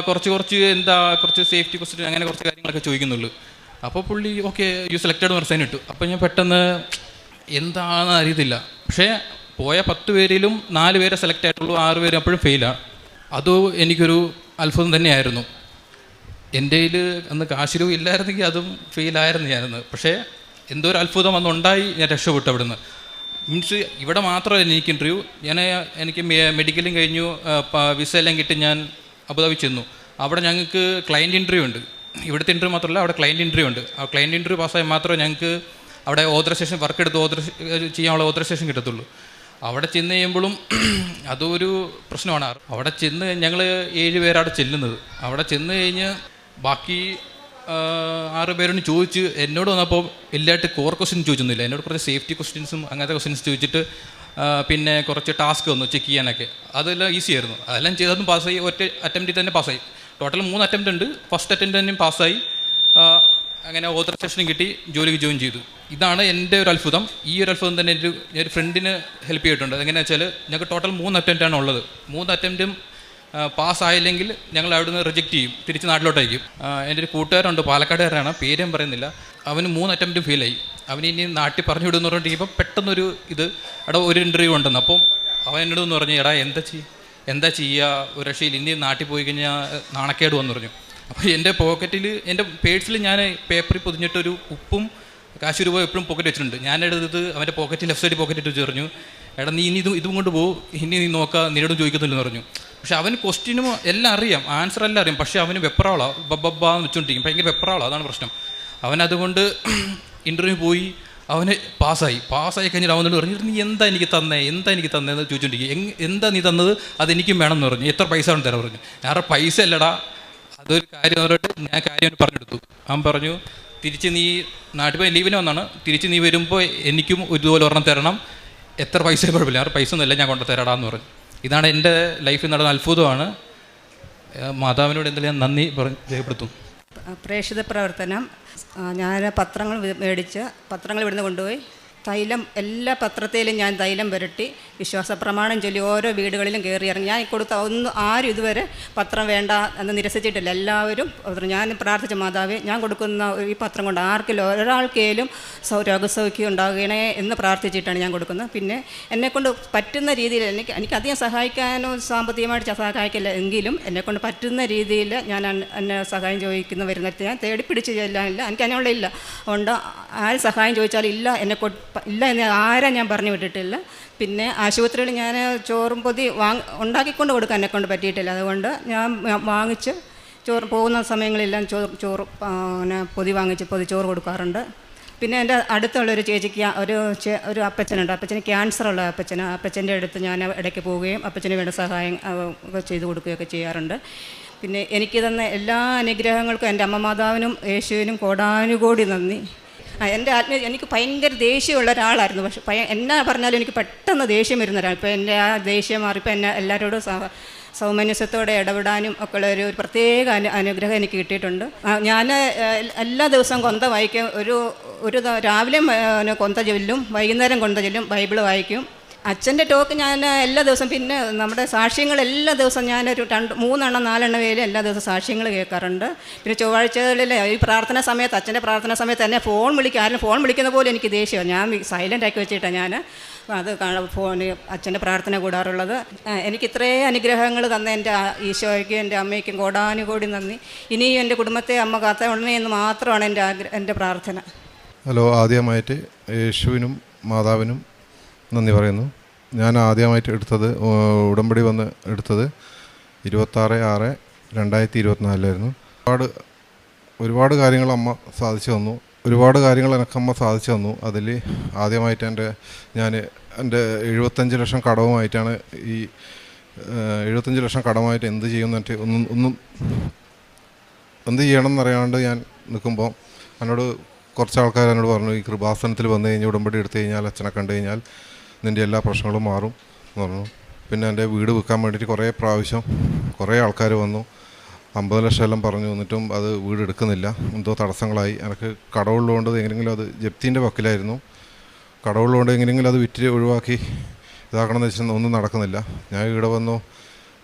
കുറച്ച് സേഫ്റ്റി ക്വസ്റ്റ്യൻ, അങ്ങനെ കുറച്ച് കാര്യങ്ങളൊക്കെ ചോദിക്കുന്നുള്ളൂ. അപ്പോൾ പുള്ളി ഓക്കെ യു സെലക്റ്റഡ് എന്ന് സൈൻ ഇട്ടു. അപ്പോൾ ഞാൻ പെട്ടെന്ന് എന്താണെന്ന് അറിയത്തില്ല. പക്ഷേ പോയ 10 പേരിലും 4 പേരെ സെലക്ട് ആയിട്ടുള്ളൂ, 6 പേര് അപ്പോഴും ഫെയിലാണ്. അത് എനിക്കൊരു അത്ഭുതം തന്നെയായിരുന്നു. എൻ്റെ കയ്യിൽ അന്ന് കാശിരൂപ ഇല്ലായിരുന്നെങ്കിൽ അതും ഫെയിലായിരുന്നു ഞാനന്ന്. പക്ഷേ എന്തോ ഒരു അത്ഭുതം അന്നുണ്ടായി, ഞാൻ രക്ഷപ്പെട്ടു അവിടുന്ന്. മീൻസ് ഇവിടെ മാത്രമല്ല എനിക്ക് ഇൻ്റർവ്യൂ, എനിക്ക് മെഡിക്കലും കഴിഞ്ഞു, വിസ എല്ലാം കിട്ടി ഞാൻ അബുദാബി ചെന്നു. അവിടെ ഞങ്ങൾക്ക് ക്ലയൻറ്റ് ഇൻ്റർവ്യൂ ഉണ്ട്. ഇവിടുത്തെ ഇൻ്റർവ്യൂ മാത്രമല്ല, അവിടെ ക്ലയൻറ്റ് ഇൻ്റർവ്യൂ ഉണ്ട്. ആ ക്ലയൻറ്റ് ഇൻ്റർവ്യൂ പാസ്സായി മാത്രമേ ഞങ്ങൾക്ക് അവിടെ ഓതറൈസേഷൻ വർക്ക് എടുത്ത് ചെയ്യാനുള്ള ഓതറൈസേഷൻ കിട്ടത്തുള്ളൂ. അവിടെ ചെന്ന് കഴിയുമ്പോഴും അതൊരു പ്രശ്നമാണ്. അവിടെ ചെന്ന് ഞങ്ങൾ 7 പേരാണ് ചെല്ലുന്നത്. അവിടെ ചെന്ന് കഴിഞ്ഞ് ബാക്കി 6 പേരോട് ചോദിച്ച് എന്നോട് വന്നപ്പോൾ എല്ലായിട്ട് കോർ ക്വസ്റ്റ്യൻ ചോദിച്ചൊന്നുമില്ല. എന്നോട് കുറച്ച് സേഫ്റ്റി ക്വസ്റ്റ്യൻസും അങ്ങനത്തെ ക്വസ്റ്റ്യൻസ് ചോദിച്ചിട്ട് പിന്നെ കുറച്ച് ടാസ്ക് വന്നു ചെക്ക് ചെയ്യാനൊക്കെ. അതെല്ലാം ഈസി ആയിരുന്നു. അതെല്ലാം ചെയ്തതും പാസ്സായി. ഒറ്റ അറ്റംപ്റ്റിൽ തന്നെ പാസ്സായി. ടോട്ടൽ 3 അറ്റംപ്റ്റ് ഉണ്ട്. ഫസ്റ്റ് അറ്റംപ്റ്റ് തന്നെയും പാസ്സായി. അങ്ങനെ ഓതറൈസേഷനും കിട്ടി, ജോലിക്ക് ജോയിൻ ചെയ്തു. ഇതാണ് എൻ്റെ ഒരു അത്ഭുതം. ഈ ഒരു അത്ഭുതം തന്നെ ഒരു ഫ്രണ്ടിന് ഹെൽപ്പ് ചെയ്തിട്ടുണ്ട്. അതെങ്ങനെയാണെന്ന് വെച്ചാൽ ഞങ്ങൾക്ക് ടോട്ടൽ 3 അറ്റംപ്റ്റാണ് ഉള്ളത്. 3 അറ്റംപ്റ്റും പാസ്സായില്ലെങ്കിൽ ഞങ്ങൾ അവിടുന്ന് റിജക്റ്റ് ചെയ്യും, തിരിച്ച് നാട്ടിലോട്ട് അയക്കും. എൻ്റെ ഒരു കൂട്ടുകാരുണ്ട്, പാലക്കാടുകാരാണ്, പേരും പറയുന്നില്ല. അവന് 3 അറ്റംപ്റ്റും ഫെയിലായി. അവന് ഇനി നാട്ടിൽ പറഞ്ഞു വിടുമെന്ന് പറഞ്ഞിട്ടിപ്പോൾ പെട്ടെന്നൊരു അവിടെ ഒരു ഇൻ്റർവ്യൂ ഉണ്ടെന്ന്. അപ്പം അവൻ എന്നോടൊന്ന് പറഞ്ഞു, എടാ എന്താ ചെയ്യുക, ഒരു രക്ഷയിൽ ഇനി നാട്ടിൽ പോയി കഴിഞ്ഞാൽ നാണക്കേട് വന്നു പറഞ്ഞു. അപ്പോൾ എൻ്റെ പോക്കറ്റിൽ, എൻ്റെ പേഴ്സിൽ ഞാൻ പേപ്പറിൽ പൊതിഞ്ഞിട്ടൊരു ഉപ്പും കാശ് രൂപ എപ്പോഴും പോക്കറ്റ് വെച്ചിട്ടുണ്ട്. ഞാനെടുത്തത് അവൻ്റെ പോക്കറ്റിൽ ലെഫ്റ്റ് സൈഡിൽ പോക്കറ്റ് ഇട്ട് പറഞ്ഞു, എടാ നീ ഇനി ഇതും കൊണ്ട് പോകും, ഇനി നീ നോക്കുക, നിന്നോടും ചോദിക്കത്തില്ലെന്ന് പറഞ്ഞു. പക്ഷെ അവന് ക്വസ്റ്റ്യനും എല്ലാം അറിയാം, ആൻസർ എല്ലാം അറിയാം. പക്ഷേ അവന് വെപ്രാളാണ്, ബബ്ബാന്ന് വെച്ചുകൊണ്ടിരിക്കും, ഭയങ്കര വെപ്രാളാണ്. അതാണ് പ്രശ്നം. അവനതുകൊണ്ട് ഇൻ്റർവ്യൂ പോയി, അവന് പാസ്സായി കഴിഞ്ഞിട്ട് അവനോട് പറഞ്ഞു, നീ എന്താ എനിക്ക് തന്നേന്ന് ചോദിച്ചുകൊണ്ടിരിക്കും. എന്താ നീ തന്നത്, അതെനിക്കും വേണം എന്ന് പറഞ്ഞു. എത്ര പൈസ ആണ് തരാൻ പറഞ്ഞു. ഞാൻ പൈസ അല്ലടാ, അതൊരു കാര്യം പറഞ്ഞിട്ട് ഞാൻ കാര്യം പറഞ്ഞെടുത്തു. അവൻ പറഞ്ഞു, തിരിച്ച് നീ നാട്ടിൽ പോയി ലീവിന് വന്നാണ്, തിരിച്ച് നീ വരുമ്പോൾ എനിക്കും ഇതുപോലെ ഒരെണ്ണം തരണം, എത്ര പൈസ കുഴപ്പമില്ല, ആ പൈസ ഒന്നുമില്ല, ഞാൻ കൊണ്ടു തരാടാന്ന് പറഞ്ഞു. ഇതാണ് എൻ്റെ ലൈഫിൽ നടന്ന അത്ഭുതമാണ്. മാതാവിനോട് എന്തെങ്കിലും ഞാൻ നന്ദി രേഖപ്പെടുത്തും. പ്രേക്ഷിത പ്രവർത്തനം, ഞാൻ പത്രങ്ങൾ മേടിച്ച് പത്രങ്ങൾ ഇവിടുന്ന് കൊണ്ടുപോയി തൈലം, എല്ലാ പത്രത്തിലും ഞാൻ തൈലം പുരട്ടി വിശ്വാസ പ്രമാണം ചൊല്ലി ഓരോ വീടുകളിലും കയറി ഇറങ്ങി. ഞാൻ കൊടുത്ത ആരും ഇതുവരെ പത്രം വേണ്ട എന്ന് നിരസിച്ചിട്ടില്ല. എല്ലാവരും ഞാൻ പ്രാർത്ഥിച്ച മാതാവേ, ഞാൻ കൊടുക്കുന്ന ഈ പത്രം കൊണ്ട് ആർക്കെങ്കിലും ഒരാൾക്കേലും രോഗസൗഖ്യം ഉണ്ടാകണേ എന്ന് പ്രാർത്ഥിച്ചിട്ടാണ് ഞാൻ കൊടുക്കുന്നത്. പിന്നെ എന്നെക്കൊണ്ട് പറ്റുന്ന രീതിയിൽ എനിക്ക് അധികം സഹായിക്കാനോ സാമ്പത്തികമായിട്ട് സഹായിക്കില്ല എങ്കിലും എന്നെക്കൊണ്ട് പറ്റുന്ന രീതിയിൽ ഞാൻ എന്നെ സഹായം ചോദിക്കുന്ന വരുന്നിടത്ത് ഞാൻ തേടിപ്പിടിച്ച് ചെല്ലാനില്ല, എനിക്ക് അതിനുള്ള ഇല്ല. അതുകൊണ്ട് ആര് സഹായം ചോദിച്ചാലും ഇല്ല എന്ന് ആരാ ഞാൻ പറഞ്ഞു വിട്ടിട്ടില്ല. പിന്നെ ആശുപത്രിയിൽ ഞാൻ ചോറും പൊതി ഉണ്ടാക്കിക്കൊണ്ട് കൊടുക്കാൻ എന്നെക്കൊണ്ട് പറ്റിയിട്ടില്ല. അതുകൊണ്ട് ഞാൻ വാങ്ങിച്ച് പോകുന്ന സമയങ്ങളെല്ലാം ചോറ് പിന്നെ പൊതിച്ചോറ് കൊടുക്കാറുണ്ട്. പിന്നെ എൻ്റെ അടുത്തുള്ളൊരു ചേച്ചിക്ക് ഒരു അപ്പച്ചനുണ്ട്. അപ്പച്ചന് ക്യാൻസറുള്ള അപ്പച്ചൻ്റെ അടുത്ത് ഞാൻ ഇടയ്ക്ക് പോവുകയും അപ്പച്ചന് വേണ്ട സഹായം ചെയ്തു കൊടുക്കുകയൊക്കെ ചെയ്യാറുണ്ട്. പിന്നെ എനിക്ക് തന്ന എല്ലാ അനുഗ്രഹങ്ങൾക്കും എൻ്റെ അമ്മ മാതാവിനും യേശുവിനും കോടാനുകോടി നന്ദി. എനിക്ക് ഭയങ്കര ദേഷ്യമുള്ള ഒരാളായിരുന്നു. പക്ഷെ എന്നാ പറഞ്ഞാലും എനിക്ക് പെട്ടെന്ന് ദേഷ്യം വരുന്ന ഒരാൾ. ഇപ്പോൾ എൻ്റെ ആ ദേഷ്യം മാറിപ്പോൾ എന്നെ എല്ലാവരോടും സൗമനസ്യത്തോടെ ഇടപെടാനും ഒക്കെ ഉള്ള ഒരു പ്രത്യേക അനുഗ്രഹം എനിക്ക് കിട്ടിയിട്ടുണ്ട്. ഞാൻ എല്ലാ ദിവസവും കൊന്ത വായിക്കും. ഒരു രാവിലെ കൊന്ത ചൊല്ലും, വൈകുന്നേരം കൊന്ത ചൊല്ലും, ബൈബിൾ വായിക്കും. അച്ഛൻ്റെ ടോക്ക് ഞാൻ എല്ലാ ദിവസവും, പിന്നെ നമ്മുടെ സാക്ഷ്യങ്ങൾ എല്ലാ ദിവസവും ഞാനൊരു 3-4 വേലും എല്ലാ ദിവസവും സാക്ഷ്യങ്ങൾ കേൾക്കാറുണ്ട്. പിന്നെ ചൊവ്വാഴ്ചകളിൽ ഈ പ്രാർത്ഥന സമയത്ത്, അച്ഛൻ്റെ പ്രാർത്ഥന സമയത്ത് എന്നെ ആരും ഫോൺ വിളിക്കുന്ന പോലെ എനിക്ക് ദേഷ്യമാണ്. ഞാൻ സൈലൻ്റ് ആക്കി വെച്ചിട്ടാണ് ഞാൻ അച്ഛൻ്റെ പ്രാർത്ഥന കൂടാറുള്ളത്. എനിക്ക് ഇത്രയും അനുഗ്രഹങ്ങൾ തന്ന എൻ്റെ ഈശോയ്ക്കും എൻ്റെ അമ്മയ്ക്കും കോടാനുകോടി നന്ദി. ഇനിയും എൻ്റെ കുടുംബത്തെ അമ്മ കാത്തോളണേ എന്ന് മാത്രമാണ് എൻ്റെ പ്രാർത്ഥന. ഹലോ, ആദ്യമായിട്ട് യേശുവിനും മാതാവിനും നന്ദി പറയുന്നു. ഞാൻ ആദ്യമായിട്ട് ഉടമ്പടി വന്ന് എടുത്തത് 26/6/2024 ഒരുപാട് കാര്യങ്ങൾ അമ്മ സാധിച്ചു തന്നു. ഒരുപാട് കാര്യങ്ങൾ എനിക്കമ്മ സാധിച്ചു തന്നു. അതിൽ ആദ്യമായിട്ട് ഞാൻ എൻ്റെ 75 ലക്ഷം കടവുമായിട്ടാണ് ഈ 75 ലക്ഷം കടമായിട്ട് എന്ത് ചെയ്യുമെന്നിട്ട് എന്ത് ചെയ്യണം എന്നറിയാണ്ട് ഞാൻ നിൽക്കുമ്പോൾ കുറച്ച് ആൾക്കാർ എന്നോട് പറഞ്ഞു, ഈ കൃപാസനത്തിൽ വന്നു കഴിഞ്ഞാൽ ഉടമ്പടി എടുത്തു കഴിഞ്ഞാൽ അച്ഛനെ കണ്ടു കഴിഞ്ഞാൽ നിൻ്റെ എല്ലാ പ്രശ്നങ്ങളും മാറും എന്ന് പറഞ്ഞു. പിന്നെ എൻ്റെ വീട് വിൽക്കാൻ വേണ്ടിയിട്ട് കുറേ ആൾക്കാർ വന്നു. 50 ലക്ഷം എല്ലാം പറഞ്ഞു. എന്നിട്ടും അത് വീട് എടുക്കുന്നില്ല, എന്തോ തടസ്സങ്ങളായി. എനിക്ക് കടവുള്ളതുകൊണ്ട് എങ്ങനെയെങ്കിലും അത് ജപ്തിൻ്റെ വക്കിലായിരുന്നു. കടവുള്ളതുകൊണ്ട് എങ്ങനെയെങ്കിലും അത് വിറ്റ് ഒഴിവാക്കി ഇതാക്കണമെന്ന് വെച്ചാൽ ഒന്നും നടക്കുന്നില്ല. ഞാൻ ഇവിടെ വന്നു,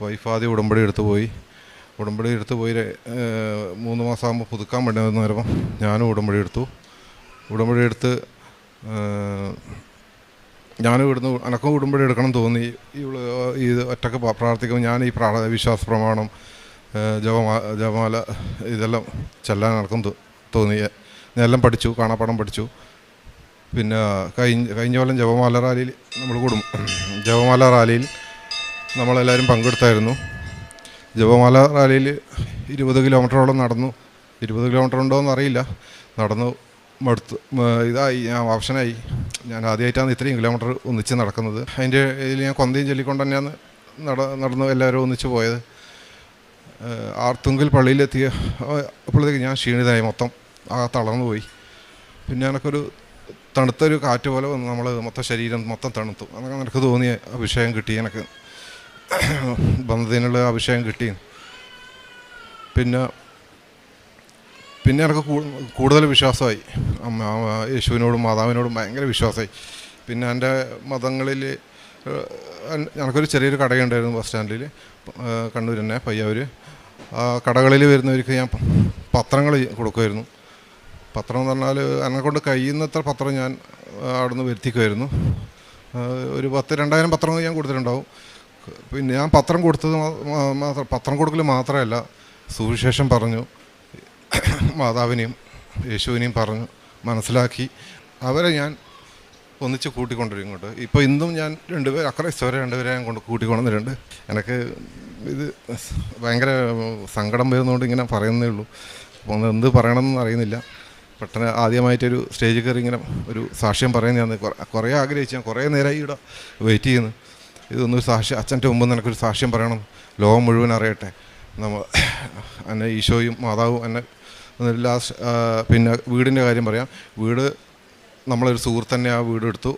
വൈഫാദ്യം ഉടമ്പടി എടുത്തു പോയി 3 മാസമാകുമ്പോൾ പുതുക്കാൻ വേണ്ടി നേരം ഞാനും ഉടമ്പടി എടുത്ത് ഞാനും ഇവിടുന്ന് എനക്കും ഉടമ്പടി എടുക്കണം തോന്നി. ഇത് ഒറ്റക്ക് പ്രാർത്ഥിക്കുമ്പോൾ ഞാൻ ഈ വിശ്വാസ പ്രമാണം ജപമാല ഇതെല്ലാം ചെല്ലാൻ നടക്കും തോന്നി. ഞാൻ എല്ലാം പഠിച്ചു, കാണാപ്പാടം പഠിച്ചു. പിന്നെ കഴിഞ്ഞ കൊല്ലം ജപമാല റാലിയിൽ നമ്മൾ കൂടും. ജപമാല റാലിയിൽ നമ്മളെല്ലാവരും പങ്കെടുത്തായിരുന്നു. ജപമാല റാലിയിൽ 20 കിലോമീറ്ററോളം നടന്നു. 20 കിലോമീറ്റർ ഉണ്ടോ എന്നറിയില്ല. നടന്നു മടുത്തു, ഇതായി, ഞാൻ ഓപ്ഷനായി. ഞാൻ ആദ്യമായിട്ടാണ് ഇത്രയും കിലോമീറ്റർ ഒന്നിച്ച് നടക്കുന്നത്. അതിൻ്റെ ഇതിൽ ഞാൻ കൊന്തയും ചൊല്ലിക്കൊണ്ട് തന്നെയാണ് നടന്നു എല്ലാവരും ഒന്നിച്ച് പോയത്. ആർത്തുങ്കൽ പള്ളിയിലെത്തിയ അപ്പോഴത്തേക്ക് ഞാൻ ക്ഷീണിതനായി, മൊത്തം തളർന്നു പോയി. പിന്നെ എനിക്കൊരു തണുത്തൊരു കാറ്റ് പോലെ വന്നു, നമ്മൾ മൊത്തം ശരീരം മൊത്തം തണുത്തു. അതൊക്കെ എനിക്ക് തോന്നിയ അഭിഷേകം കിട്ടി, എനിക്ക് ബന്ധത്തിനുള്ള അഭിഷേകം കിട്ടി. പിന്നെ എനിക്ക് കൂടുതൽ വിശ്വാസമായി. യേശുവിനോടും മാതാവിനോടും ഭയങ്കര വിശ്വാസമായി. പിന്നെ എൻ്റെ മതങ്ങളിൽ എനിക്കൊരു ചെറിയൊരു കടയുണ്ടായിരുന്നു ബസ് സ്റ്റാൻഡിൽ, കണ്ണൂർ തന്നെ, പയ്യാവൂർ. ആ കടകളിൽ വരുന്നവർക്ക് ഞാൻ പത്രങ്ങൾ കൊടുക്കുമായിരുന്നു. പത്രം എന്ന് പറഞ്ഞാൽ എന്നെക്കൊണ്ട് കഴിയുന്നത്ര പത്രം ഞാൻ അവിടെ നിന്ന് വരുത്തിക്കുമായിരുന്നു. ഒരു 2000 പത്രങ്ങൾ ഞാൻ കൊടുത്തിട്ടുണ്ടാവും. പിന്നെ ഞാൻ പത്രം കൊടുത്തത് പത്രം കൊടുക്കൽ മാത്രമല്ല, സുവിശേഷം പറഞ്ഞു, മാതാവിനെയും യേശുവിനെയും പറഞ്ഞു മനസ്സിലാക്കി അവരെ ഞാൻ ഒന്നിച്ച് കൂട്ടിക്കൊണ്ടുവരും ഇങ്ങോട്ട്. ഇപ്പോൾ ഇന്നും ഞാൻ 2 പേർ അക്രൈസ്തവരെ 2 പേരെ ഞാൻ കൂട്ടിക്കൊണ്ടുവന്നിട്ടുണ്ട്. എനിക്ക് ഇത് ഭയങ്കര സങ്കടം വരുന്നതുകൊണ്ട് ഇങ്ങനെ പറയുന്നേ ഉള്ളൂ. അപ്പോൾ എന്ത് പറയണമെന്ന് അറിയുന്നില്ല. പെട്ടെന്ന് ആദ്യമായിട്ടൊരു സ്റ്റേജിൽ കയറി ഇങ്ങനെ ഒരു സാക്ഷ്യം പറയുന്നതാണ്. കുറേ ആഗ്രഹിച്ചു, ഞാൻ കുറേ നേരമായി ഇവിടെ വെയിറ്റ് ചെയ്യുന്നു. ഇതൊന്നൊരു സാക്ഷ്യം, അച്ഛൻ്റെ മുമ്പ് നിനക്കൊരു സാക്ഷ്യം പറയണം, ലോകം മുഴുവൻ അറിയട്ടെ. എന്നെ ഈശോയും മാതാവും എന്നെ ലാസ്റ്റ്. പിന്നെ വീടിൻ്റെ കാര്യം പറയാം. വീട് നമ്മളൊരു സുഹൃത്ത് തന്നെ ആ വീട് എടുത്തു.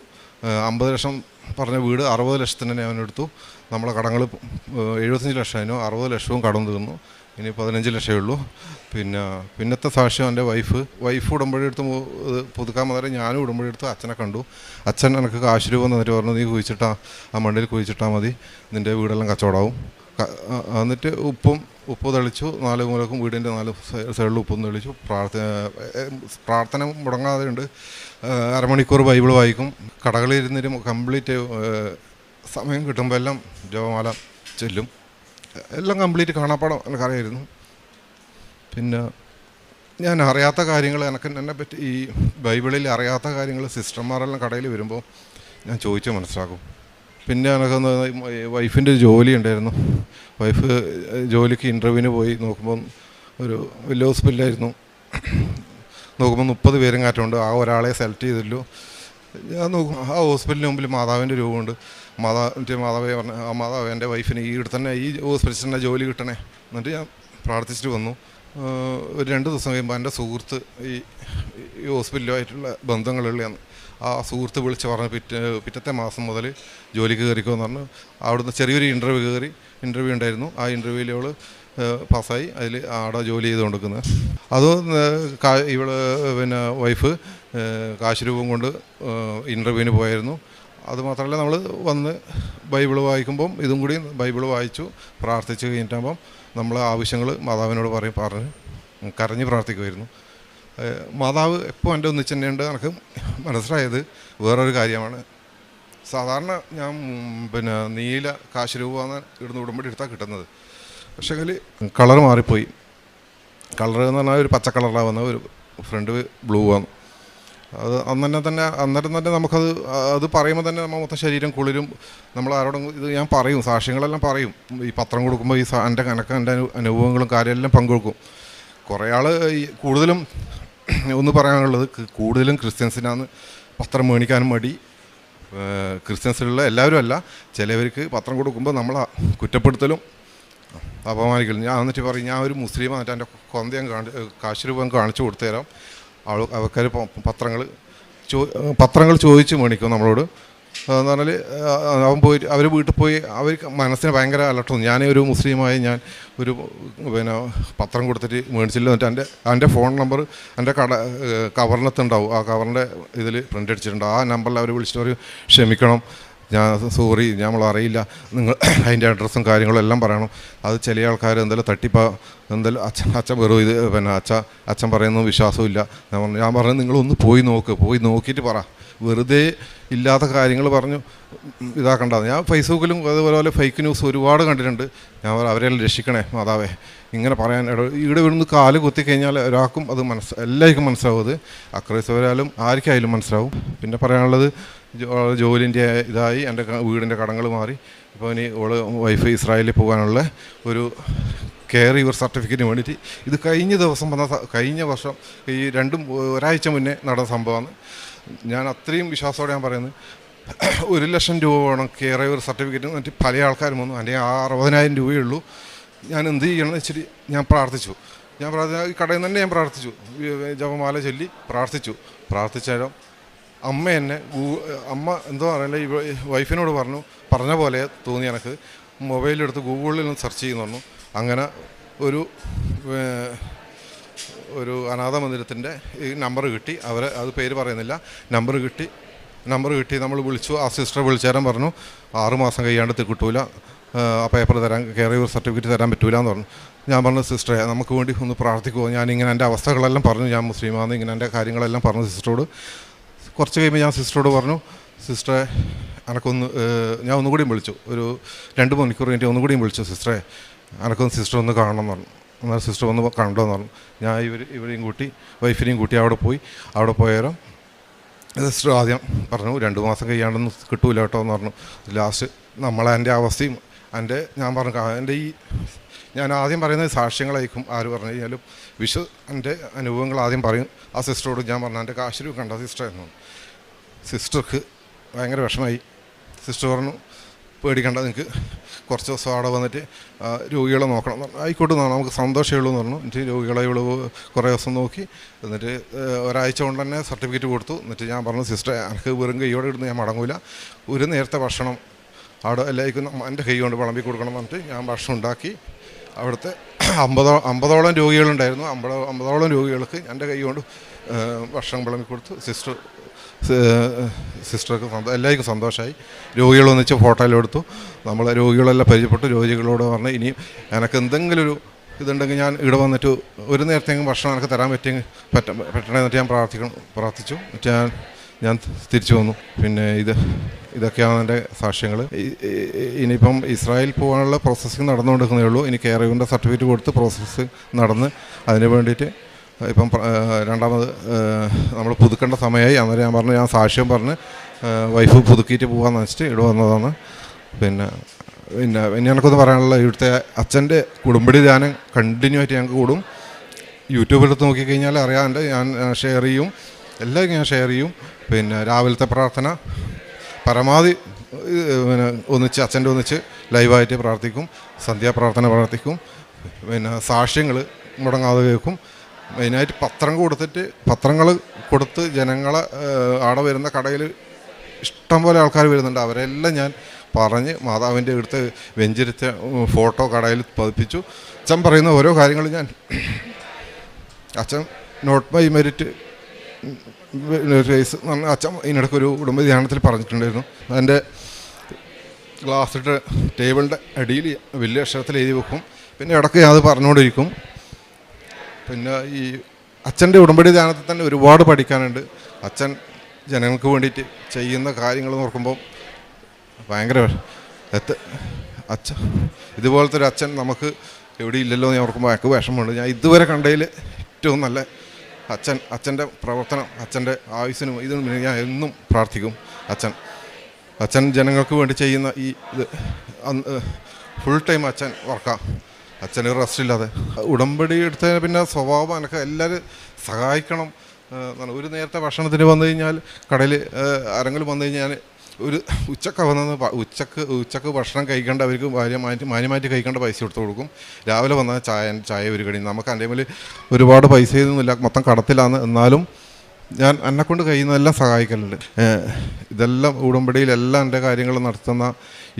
50 ലക്ഷം പറഞ്ഞ വീട് 60 ലക്ഷത്തിന് തന്നെ അവനെടുത്തു. നമ്മളെ കടങ്ങൾ 75 ലക്ഷമായിരുന്നു, 60 ലക്ഷവും കടം തീർന്നു. ഇനി 15 ലക്ഷമേ ഉള്ളൂ. പിന്നത്തെ സാക്ഷ്യം എൻ്റെ വൈഫ് ഉടമ്പടി എടുത്ത് പുതുക്കാൻ മാത്രമേ ഞാനും ഉടമ്പടി എടുത്ത് അച്ഛനെ കണ്ടു. അച്ഛൻ എനിക്ക് കാശ് രൂപ തന്നിട്ട് പറഞ്ഞു, നീ കുഴിച്ചിട്ടാ ആ മണ്ണിൽ കുഴിച്ചിട്ടാൽ മതി, നിൻ്റെ വീടെല്ലാം കച്ചവടമാവും. എന്നിട്ട് ഉപ്പ് തെളിച്ചു, 4 മൂലക്കും വീടിൻ്റെ 4 സൈഡിൽ ഉപ്പും തെളിച്ചു. പ്രാർത്ഥന മുടങ്ങാതെ ഉണ്ട്. അരമണിക്കൂർ ബൈബിൾ വായിക്കും. കടകളിലിരുന്നിട്ട് കംപ്ലീറ്റ് സമയം കിട്ടുമ്പോൾ എല്ലാം ജപമാല ചൊല്ലും. എല്ലാം കംപ്ലീറ്റ് കാണാപ്പാടം എനിക്കറിയായിരുന്നു. പിന്നെ ഞാൻ അറിയാത്ത കാര്യങ്ങൾ എന്നെ പറ്റി ഈ ബൈബിളിൽ അറിയാത്ത കാര്യങ്ങൾ സിസ്റ്റർമാരെല്ലാം കടയിൽ വരുമ്പോൾ ഞാൻ ചോദിച്ച് മനസ്സിലാക്കും. പിന്നെ എനിക്കൊന്ന് വൈഫിൻ്റെ ഒരു ജോലി ഉണ്ടായിരുന്നു. വൈഫ് ജോലിക്ക് ഇൻ്റർവ്യൂവിന് പോയി നോക്കുമ്പം ഒരു വലിയ ഹോസ്പിറ്റലായിരുന്നു. നോക്കുമ്പോൾ 30 പേരും കാറ്റുണ്ട്, ആ ഒരാളെ സെലക്ട് ചെയ്തില്ലു. ഞാൻ നോക്കും, ആ ഹോസ്പിറ്റലിന് മുമ്പിൽ മാതാവിൻ്റെ രൂപമുണ്ട്. മാതാവേ പറഞ്ഞ, ആ മാതാവ് എൻ്റെ വൈഫിന് ഈ തന്നെ ഈ ഹോസ്പിറ്റലിൽ തന്നെ ജോലി കിട്ടണേ. എന്നിട്ട് ഞാൻ പ്രാർത്ഥിച്ചിട്ട് വന്നു. ഒരു 2 ദിവസം കഴിയുമ്പോൾ എൻ്റെ സുഹൃത്ത് ഈ ഹോസ്പിറ്റലുമായിട്ടുള്ള ബന്ധങ്ങളുള്ളതാണ്. ആ സുഹൃത്ത് വിളിച്ച് പറഞ്ഞ് പിറ്റത്തെ മാസം മുതൽ ജോലിക്ക് കയറിക്കോന്ന് പറഞ്ഞു. അവിടുന്ന് ചെറിയൊരു ഇൻ്റർവ്യൂ ഉണ്ടായിരുന്നു. ആ ഇൻ്റർവ്യൂവിൽ അവൾ പാസ്സായി. അതിൽ അവിടെ ജോലി ചെയ്തുകൊണ്ടിരിക്കുന്നത്. അത് ഇവള് പിന്നെ വൈഫ് കാശ് രൂപം കൊണ്ട് ഇൻ്റർവ്യൂവിന് പോയായിരുന്നു. അതുമാത്രമല്ല, നമ്മൾ വന്ന് ബൈബിൾ വായിക്കുമ്പം ഇതും കൂടി ബൈബിൾ വായിച്ചു പ്രാർത്ഥിച്ച് കഴിഞ്ഞിട്ടാകുമ്പം നമ്മളെ ആവശ്യങ്ങൾ മാതാവിനോട് പറഞ്ഞ് കരഞ്ഞ് പ്രാർത്ഥിക്കുമായിരുന്നു. മാതാവ് എപ്പോൾ എൻ്റെ ഒന്നിച്ച് തന്നെയുണ്ട്. എനിക്ക് മനസ്സിലായത് വേറൊരു കാര്യമാണ്. സാധാരണ ഞാൻ നീല കാശ് രൂപമാണ് ഇവിടുന്ന് ഉടമ്പടി എടുത്താൽ കിട്ടുന്നത്. പക്ഷേ കളർ മാറിപ്പോയി. കളർ എന്ന് പറഞ്ഞാൽ ഒരു പച്ച കളറാണ് വന്നത്, ഒരു ഫ്രണ്ട് ബ്ലൂ ആണ്. അത് അന്നേരം തന്നെ അത് പറയുമ്പോൾ തന്നെ നമ്മൾ മൊത്തം ശരീരം കുളിരും. നമ്മൾ ആരോടും ഇത് ഞാൻ പറയും, സാക്ഷ്യങ്ങളെല്ലാം പറയും. ഈ പത്രം കൊടുക്കുമ്പോൾ ഈ എൻ്റെ അനുഭവങ്ങളും കാര്യമെല്ലാം പങ്കുവെക്കും. കുറേ ആൾ കൂടുതലും ഒന്ന് പറയാനുള്ളത്, കൂടുതലും ക്രിസ്ത്യൻസിനാണ് പത്രം മേടിക്കാനും മടി. ക്രിസ്ത്യൻസിലുള്ള എല്ലാവരും അല്ല, ചിലവർക്ക് പത്രം കൊടുക്കുമ്പോൾ നമ്മൾ കുറ്റപ്പെടുത്തലും അപമാനിക്കലും. ഞാൻ എന്നിട്ട് പറയും, ഞാൻ ഒരു മുസ്ലിം എന്നിട്ട് എൻ്റെ കൊന്ത ഞാൻ കാശ് രൂപം കാണിച്ചു കൊടുത്തു തരാം. ആൾക്കാർ പത്രങ്ങൾ ചോദിച്ച് മേടിക്കും നമ്മളോട്. എന്ന് പറഞ്ഞാൽ അവർ വീട്ടിൽ പോയി അവർക്ക് മനസ്സിന് ഭയങ്കര അലട്ടും. ഞാനൊരു മുസ്ലിമായി ഞാൻ ഒരു പത്രം കൊടുത്തിട്ട് മേടിച്ചില്ല. എന്നിട്ട് എൻ്റെ ഫോൺ നമ്പർ എൻ്റെ കവറിനകത്തുണ്ടാവും. ആ കവറിൻ്റെ ഇതിൽ പ്രിൻ്റ് അടിച്ചിട്ടുണ്ട്. ആ നമ്പറിൽ അവർ വിളിച്ചിട്ട് പറയും, ക്ഷമിക്കണം, ഞാൻ സോറി, നമ്മൾ അറിയില്ല, നിങ്ങൾ അതിൻ്റെ അഡ്രസ്സും കാര്യങ്ങളും എല്ലാം പറയണം. അത് ചില ആൾക്കാർ എന്തെങ്കിലും തട്ടിപ്പാ, എന്തെങ്കിലും അച്ഛൻ വെറും ഇത് അച്ഛൻ പറയുന്ന വിശ്വാസമില്ല. ഞാൻ പറഞ്ഞു, നിങ്ങളൊന്ന് പോയി നോക്കിയിട്ട് പറ, വെറുതെ ഇല്ലാത്ത കാര്യങ്ങൾ പറഞ്ഞു ഇതാക്കണ്ടാന്ന്. ഞാൻ ഫേസ്ബുക്കിലും അതുപോലെ ഫേക്ക് ന്യൂസ് ഒരുപാട് കണ്ടിട്ടുണ്ട്. ഞാൻ അവരെല്ലാം രക്ഷിക്കണേ മാതാവേ, ഇങ്ങനെ പറയാൻ ഇവിടെ ഇവിടുന്ന് കാല് കുത്തിക്കഴിഞ്ഞാൽ ഒരാൾക്കും അത് എല്ലാവർക്കും മനസ്സിലാവും. അത് അക്രൈസ്തവരായാലും ആർക്കായാലും മനസ്സിലാവും. പിന്നെ പറയാനുള്ളത് ജോലിൻ്റെ ഇതായി എൻ്റെ വീടിൻ്റെ കടങ്ങൾ മാറി. ഇപ്പോൾ ഇനി വൈഫ് ഇസ്രായേലിൽ പോകാനുള്ള ഒരു കെയർ യുവർ സർട്ടിഫിക്കറ്റിന് വേണ്ടിയിട്ട് ഇത് കഴിഞ്ഞ വർഷം ഈ ഒരാഴ്ച മുന്നേ നടന്ന സംഭവമാണ്. ഞാൻ അത്രയും വിശ്വാസത്തോടെ ഞാൻ പറയുന്നത് 1,00,000 രൂപ വേണം കെയർ യുവർ സർട്ടിഫിക്കറ്റ്. എന്നിട്ട് പല ആൾക്കാരും വന്നു, അല്ലെങ്കിൽ 60,000 രൂപയേ ഉള്ളൂ. ഞാൻ എന്ത് ചെയ്യണമെന്ന് വെച്ചിട്ട് ഞാൻ പ്രാർത്ഥിച്ചു. ഈ കടയിൽ നിന്ന് തന്നെ ഞാൻ പ്രാർത്ഥിച്ചു, ജപമാല ചൊല്ലി പ്രാർത്ഥിച്ചാലും അമ്മ എന്തോ അറിയില്ല, ഈ വൈഫിനോട് പറഞ്ഞ പോലെ തോന്നി എനിക്ക്. മൊബൈലെടുത്ത് ഗൂഗിളിൽ ഒന്ന് സെർച്ച് ചെയ്യുന്നു പറഞ്ഞു. അങ്ങനെ ഒരു അനാഥ മന്ദിരത്തിൻ്റെ ഈ നമ്പർ കിട്ടി. അത് പേര് പറയുന്നില്ല. നമ്പർ കിട്ടി നമ്മൾ വിളിച്ചു. ആ സിസ്റ്ററെ വിളിച്ചേരാൻ പറഞ്ഞു 6 മാസം കഴിയാണ്ട് കിട്ടൂല, ആ പേപ്പർ കെയർ യുവർ സർട്ടിഫിക്കറ്റ് തരാൻ പറ്റൂല എന്ന് പറഞ്ഞു. ഞാൻ പറഞ്ഞു സിസ്റ്ററെ നമുക്ക് വേണ്ടി ഒന്ന് പ്രാർത്ഥിക്കുമോ? ഞാനിങ്ങനെ എൻ്റെ അവസ്ഥകളെല്ലാം പറഞ്ഞു, ഞാൻ മുസ്ലിമാണെന്ന് ഇങ്ങനെ എൻ്റെ കാര്യങ്ങളെല്ലാം പറഞ്ഞു സിസ്റ്ററോട്. കുറച്ച് കഴിയുമ്പോൾ ഞാൻ സിസ്റ്ററോട് പറഞ്ഞു, സിസ്റ്ററെ ഞാൻ ഒന്നുകൂടിയും വിളിച്ചു. ഒരു 2 മണിക്കൂർ കഴിഞ്ഞിട്ട് ഒന്നുകൂടിയും വിളിച്ചു, സിസ്റ്ററെ സിസ്റ്റർ ഒന്ന് കാണണം എന്ന് പറഞ്ഞു. എന്നാൽ സിസ്റ്റർ ഒന്ന് കണ്ടോന്ന് പറഞ്ഞു. ഞാൻ ഇവരെയും കൂട്ടി വൈഫിനെയും കൂട്ടി അവിടെ പോയാലും സിസ്റ്റർ ആദ്യം പറഞ്ഞു 2 മാസം കഴിയാണ്ടൊന്നും കിട്ടൂല കേട്ടോ എന്ന് പറഞ്ഞു. ലാസ്റ്റ് എൻ്റെ അവസ്ഥയും ഞാൻ ആദ്യം പറയുന്നത് സാക്ഷ്യങ്ങളായിരിക്കും ആര് പറഞ്ഞു കഴിഞ്ഞാലും എൻ്റെ അനുഭവങ്ങൾ ആദ്യം പറയും. ആ സിസ്റ്ററോട് ഞാൻ പറഞ്ഞു എൻ്റെ കാശ് കണ്ട സിസ്റ്ററായിരുന്നു. സിസ്റ്റർക്ക് ഭയങ്കര വിഷമമായി. സിസ്റ്റർ പറഞ്ഞു പേടിക്കണ്ട, നിങ്ങൾക്ക് കുറച്ച് ദിവസം അവിടെ വന്നിട്ട് രോഗികളെ നോക്കണം എന്ന് പറഞ്ഞു. ആയിക്കോട്ടെ നമുക്ക് സന്തോഷമേ ഉള്ളൂ എന്ന് പറഞ്ഞു. എന്നിട്ട് രോഗികളെ കുറേ ദിവസം നോക്കി. എന്നിട്ട് ഒരാഴ്ച കൊണ്ട് തന്നെ സർട്ടിഫിക്കറ്റ് കൊടുത്തു. എന്നിട്ട് ഞാൻ പറഞ്ഞു സിസ്റ്റർ എനിക്ക് വെറും കൈയോടെ ഇടുന്ന് ഞാൻ മടങ്ങൂല, ഒരു നേരത്തെ ഭക്ഷണം അവിടെ എല്ലാവർക്കും എൻ്റെ കൈ കൊണ്ട് വിളമ്പി കൊടുക്കണം എന്ന് പറഞ്ഞിട്ട് ഞാൻ ഭക്ഷണം ഉണ്ടാക്കി. അവിടുത്തെ 50ഓളം രോഗികളുണ്ടായിരുന്നു. 50ഓളം രോഗികൾക്ക് എൻ്റെ കൈ കൊണ്ട് ഭക്ഷണം വിളമ്പി കൊടുത്തു. സിസ്റ്റർക്ക് എല്ലാവർക്കും സന്തോഷമായി. രോഗികളൊന്നിച്ച് ഫോട്ടോയിലെടുത്തു. നമ്മൾ രോഗികളെല്ലാം പരിചയപ്പെട്ടു. രോഗികളോട് പറഞ്ഞ് ഇനി എനിക്ക് എന്തെങ്കിലും ഒരു ഇതുണ്ടെങ്കിൽ ഞാൻ ഇവിടെ വന്നിട്ട് ഒരു നേരത്തെങ്കിലും ഭക്ഷണം എനിക്ക് തരാൻ പറ്റണമെന്നിട്ട് ഞാൻ പ്രാർത്ഥിച്ചു. ഞാൻ തിരിച്ചു വന്നു. പിന്നെ ഇതൊക്കെയാണ് എൻ്റെ സാക്ഷ്യങ്ങൾ. ഇനിയിപ്പം ഇസ്രായേൽ പോകാനുള്ള പ്രോസസ്സിങ് നടന്നുകൊണ്ടിരിക്കുന്നേ ഉള്ളൂ. ഇനി കെയർ യുവറിൻ്റെ സർട്ടിഫിക്കറ്റ് കൊടുത്ത് പ്രോസസ്സ് നടന്ന് അതിന് വേണ്ടിയിട്ട് ഇപ്പം രണ്ടാമത് നമ്മൾ പുതുക്കേണ്ട സമയമായി. അന്നേരം ഞാൻ പറഞ്ഞു, ഞാൻ സാക്ഷ്യം പറഞ്ഞ് വൈഫ് പുതുക്കിയിട്ട് പോകാമെന്ന് വെച്ചിട്ട് ഇവിടെ വന്നതാണ്. പിന്നെ എനിക്കൊന്ന് പറയാനുള്ള ഇവിടുത്തെ അച്ഛൻ്റെ കുടുംബടി ധ്യാനം കണ്ടിന്യൂ ആയിട്ട് ഞങ്ങൾക്ക് കൂടും. യൂട്യൂബിലെടുത്ത് നോക്കിക്കഴിഞ്ഞാൽ അറിയാണ്ട് ഞാൻ ഷെയർ ചെയ്യും, എല്ലാം ഞാൻ ഷെയർ ചെയ്യും. പിന്നെ രാവിലത്തെ പ്രാർത്ഥന പരമാവധി അച്ഛൻ്റെ ഒന്നിച്ച് ലൈവായിട്ട് പ്രാർത്ഥിക്കും. സന്ധ്യാപ്രാർത്ഥന പ്രാർത്ഥിക്കും. പിന്നെ സാക്ഷ്യങ്ങൾ മുടങ്ങാതെ കേൾക്കും. മെയിനായിട്ട് പത്രങ്ങൾ കൊടുത്ത് ജനങ്ങളെ അവിടെ വരുന്ന കടയിൽ ഇഷ്ടംപോലെ ആൾക്കാർ വരുന്നുണ്ട്. അവരെല്ലാം ഞാൻ പറഞ്ഞ് മാതാവിൻ്റെ അടുത്ത് വെഞ്ചരിച്ച ഫോട്ടോ കടയിൽ പതിപ്പിച്ചു. അച്ഛൻ പറയുന്ന ഓരോ കാര്യങ്ങൾ അച്ഛൻ നോട്ട് ബൈ മെറിറ്റ് കേസ് അച്ഛൻ ഇതിനിടയ്ക്കൊരു കുടുംബ ധ്യാനത്തിൽ പറഞ്ഞിട്ടുണ്ടായിരുന്നു. എൻ്റെ ഗ്ലാസ്സിട്ട് ടേബിളിൻ്റെ അടിയിൽ വലിയ അക്ഷരത്തിൽ എഴുതി വെക്കും. പിന്നെ ഇടയ്ക്ക് അത് പറഞ്ഞുകൊണ്ടിരിക്കും. പിന്നെ ഈ അച്ഛൻ്റെ ഉടമ്പടി ധ്യാനത്തിൽ തന്നെ ഒരുപാട് പഠിക്കാനുണ്ട്. അച്ഛൻ ജനങ്ങൾക്ക് വേണ്ടിയിട്ട് ചെയ്യുന്ന കാര്യങ്ങൾ നോക്കുമ്പോൾ ഭയങ്കര അച്ഛൻ ഇതുപോലത്തെ ഒരു അച്ഛൻ നമുക്ക് എവിടെ ഇല്ലല്ലോ എന്ന് ഓർക്കുമ്പോൾ എനിക്ക് വിഷമമുണ്ട്. ഞാൻ ഇതുവരെ കണ്ടതിൽ ഏറ്റവും നല്ല അച്ഛൻ്റെ പ്രവർത്തനം, അച്ഛൻ്റെ ആയുസ്സിനും ഇതിനും ഞാൻ എന്നും പ്രാർത്ഥിക്കും. അച്ഛൻ ജനങ്ങൾക്ക് വേണ്ടി ചെയ്യുന്ന ഫുൾ ടൈം അച്ഛൻ വർക്കാണ്. അച്ഛന് റെസ്റ്റ് ഇല്ലാതെ ഉടമ്പടി എടുത്ത പിന്നെ സ്വഭാവം എനിക്ക് എല്ലാവരും സഹായിക്കണം. ഒരു നേരത്തെ ഭക്ഷണത്തിന് വന്നു കഴിഞ്ഞാൽ കടയിൽ ആരെങ്കിലും വന്നു കഴിഞ്ഞാൽ ഒരു ഉച്ചക്ക് ഭക്ഷണം കഴിക്കേണ്ട അവർക്ക് മാന്യമായിട്ട് കഴിക്കേണ്ട പൈസ എടുത്ത് കൊടുക്കും. രാവിലെ വന്നാൽ ചായ ഒരു കടി. നമുക്ക് എൻ്റെ മേൽ ഒരുപാട് പൈസ ഒന്നുമില്ല, മൊത്തം കടത്തിലാണ്. എന്നാലും ഞാൻ എന്നെക്കൊണ്ട് കഴിയുന്നതെല്ലാം സഹായിക്കലുണ്ട്. ഇതെല്ലാം ഉടമ്പടിയിലെല്ലാം എൻ്റെ കാര്യങ്ങൾ നടത്തുന്ന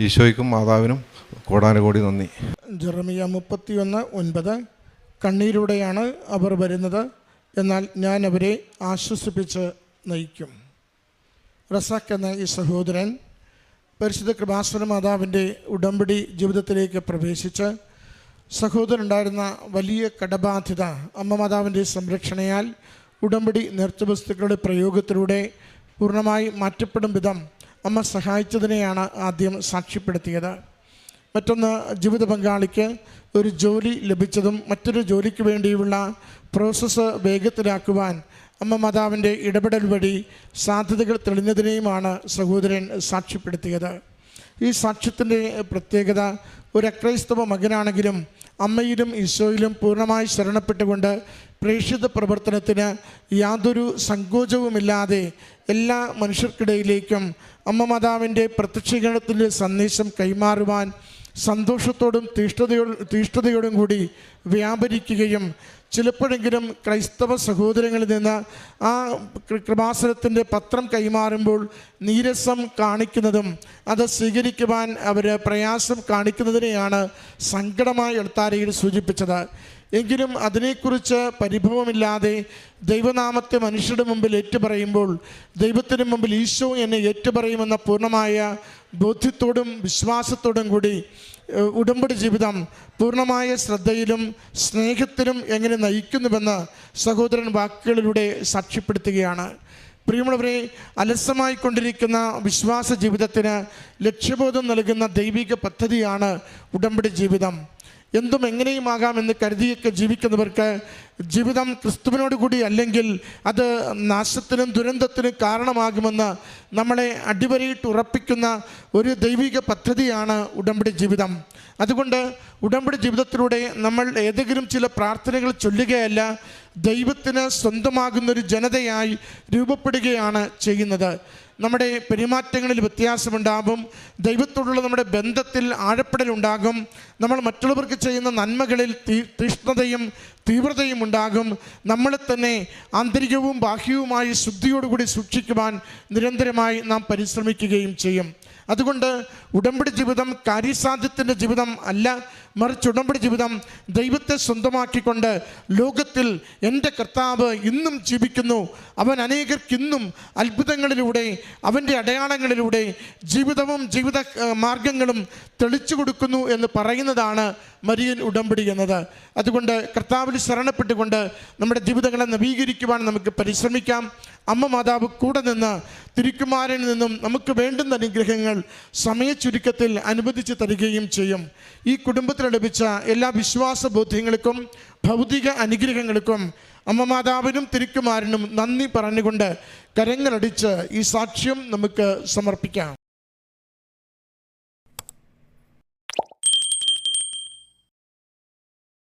ഈശോയ്ക്കും മാതാവിനും കോടാനുകോടി നന്ദി. ജെറമിയ 31:9 കണ്ണീരോടെയാണ് അവർ വരുന്നത്, എന്നാൽ ഞാൻ അവരെ ആശ്വസിപ്പിച്ച് നയിക്കും. റസാഖ് എന്ന ഈ സഹോദരൻ പരിശുദ്ധ കൃപാസന മാതാവിൻ്റെ ഉടമ്പടി ജീവിതത്തിലേക്ക് പ്രവേശിച്ച് സഹോദരനുണ്ടായിരുന്ന വലിയ കടബാധ്യത അമ്മ മാതാവിൻ്റെ സംരക്ഷണയാൽ ഉടമ്പടി നേർച്ചവസ്തുക്കളുടെ പ്രയോഗത്തിലൂടെ പൂർണ്ണമായി മാറ്റപ്പെടും വിധം അമ്മ സഹായിച്ചതിനെയാണ് ആദ്യം സാക്ഷ്യപ്പെടുത്തിയത്. മറ്റൊന്ന്, ജീവിത പങ്കാളിക്ക് ഒരു ജോലി ലഭിച്ചതും മറ്റൊരു ജോലിക്ക് വേണ്ടിയുള്ള പ്രോസസ്സ് വേഗത്തിലാക്കുവാൻ അമ്മ മാതാവിൻ്റെ ഇടപെടൽ വഴി സാധ്യതകൾ തെളിഞ്ഞതിനെയുമാണ് സഹോദരൻ സാക്ഷ്യപ്പെടുത്തിയത്. ഈ സാക്ഷ്യത്തിൻ്റെ പ്രത്യേകത, ഒരു അക്രൈസ്തവ മകനാണെങ്കിലും അമ്മയിലും ഈശോയിലും പൂർണ്ണമായി ശരണപ്പെട്ടുകൊണ്ട് പ്രേക്ഷിത പ്രവർത്തനത്തിന് യാതൊരു സങ്കോചവുമില്ലാതെ എല്ലാ മനുഷ്യർക്കിടയിലേക്കും അമ്മ മാതാവിൻ്റെ പ്രത്യക്ഷീകരണത്തിൻ്റെ സന്ദേശം കൈമാറുവാൻ സന്തോഷത്തോടും തീഷ്ണതയോടും കൂടി വ്യാപരിക്കുകയും ചിലപ്പോഴെങ്കിലും ക്രൈസ്തവ സഹോദരങ്ങളിൽ നിന്ന് ആ കൃപാസനത്തിൻ്റെ പത്രം കൈമാറുമ്പോൾ നീരസം കാണിക്കുന്നതും അത് സ്വീകരിക്കുവാൻ അവർ പ്രയാസം കാണിക്കുന്നതിനെയാണ് സങ്കടമായി എഴുത്താരയിൽ സൂചിപ്പിച്ചത്. എങ്കിലും അതിനെക്കുറിച്ച് പരിഭവമില്ലാതെ ദൈവനാമത്തെ മനുഷ്യരുടെ മുമ്പിൽ ഏറ്റുപറയുമ്പോൾ ദൈവത്തിന് മുമ്പിൽ ഈശോ എന്നെ ഏറ്റുപറയുമെന്ന പൂർണ്ണമായ ബോധ്യത്തോടും വിശ്വാസത്തോടും കൂടി ഉടമ്പടി ജീവിതം പൂർണ്ണമായ ശ്രദ്ധയിലും സ്നേഹത്തിലും എങ്ങനെ നയിക്കുന്നുവെന്ന് സഹോദരൻ വാക്കുകളിലൂടെ സാക്ഷ്യപ്പെടുത്തുകയാണ്. പ്രിയമുള്ളവരെ, അലസമായിക്കൊണ്ടിരിക്കുന്ന വിശ്വാസ ജീവിതത്തിന് ലക്ഷ്യബോധം നൽകുന്ന ദൈവിക പദ്ധതിയാണ് ഉടമ്പടി ജീവിതം. എന്തും എങ്ങനെയുമാകാമെന്ന് കരുതിയൊക്കെ ജീവിക്കുന്നവർക്ക് ജീവിതം ക്രിസ്തുവിനോട് കൂടി അല്ലെങ്കിൽ അത് നാശത്തിനും ദുരന്തത്തിനും കാരണമാകുമെന്ന് നമ്മളെ അടിവരയിട്ട് ഉറപ്പിക്കുന്ന ഒരു ദൈവിക പദ്ധതിയാണ് ഉടമ്പടി ജീവിതം. അതുകൊണ്ട് ഉടമ്പടി ജീവിതത്തിലൂടെ നമ്മൾ ഏതെങ്കിലും ചില പ്രാർത്ഥനകൾ ചൊല്ലുകയല്ല, ദൈവത്തിന് സ്വന്തമാകുന്നൊരു ജനതയായി രൂപപ്പെടുകയാണ് ചെയ്യുന്നത്. നമ്മുടെ പെരുമാറ്റങ്ങളിൽ വ്യത്യാസമുണ്ടാകും, ദൈവത്തോടുള്ള നമ്മുടെ ബന്ധത്തിൽ ആഴപ്പെടലുണ്ടാകും, നമ്മൾ മറ്റുള്ളവർക്ക് ചെയ്യുന്ന നന്മകളിൽ തീഷ്ണതയും തീവ്രതയും ഉണ്ടാകും. നമ്മളെ തന്നെ ആന്തരികവും ബാഹ്യവുമായി ശുദ്ധിയോടുകൂടി സൂക്ഷിക്കുവാൻ നിരന്തരമായി നാം പരിശ്രമിക്കുകയും ചെയ്യും. അതുകൊണ്ട് ഉടമ്പടി ജീവിതം കാര്യസാധ്യത്തിൻ്റെ ജീവിതം അല്ല, മറിച്ച് ഉടമ്പടി ജീവിതം ദൈവത്തെ സ്വന്തമാക്കിക്കൊണ്ട് ലോകത്തിൽ എൻ്റെ കർത്താവ് ഇന്നും ജീവിക്കുന്നു, അവൻ അനേകർക്കിന്നും അത്ഭുതങ്ങളിലൂടെ അവൻ്റെ അടയാളങ്ങളിലൂടെ ജീവിതവും ജീവിത മാർഗങ്ങളും തെളിച്ചു കൊടുക്കുന്നു എന്ന് പറയുന്നതാണ് മരിയൻ ഉടമ്പടി എന്നത്. അതുകൊണ്ട് കർത്താവിൽ ശരണപ്പെട്ടുകൊണ്ട് നമ്മുടെ ജീവിതങ്ങളെ നവീകരിക്കുവാൻ നമുക്ക് പരിശ്രമിക്കാം. അമ്മ മാതാവ് കൂടെ നിന്ന് തിരുക്കുമാരനിൽ നിന്നും നമുക്ക് വേണ്ടുന്ന അനുഗ്രഹങ്ങൾ സമയച്ചുരുക്കത്തിൽ അനുവദിച്ച് തരികയും ചെയ്യും. ഈ കുടുംബത്തിൽ ലഭിച്ച എല്ലാ വിശ്വാസ ബോധ്യങ്ങൾക്കും ഭൗതിക അനുഗ്രഹങ്ങൾക്കും അമ്മ മാതാവിനും തിരുക്കുമാരനും നന്ദി പറഞ്ഞുകൊണ്ട് കരങ്ങളടിച്ച് ഈ സാക്ഷ്യം നമുക്ക് സമർപ്പിക്കാം.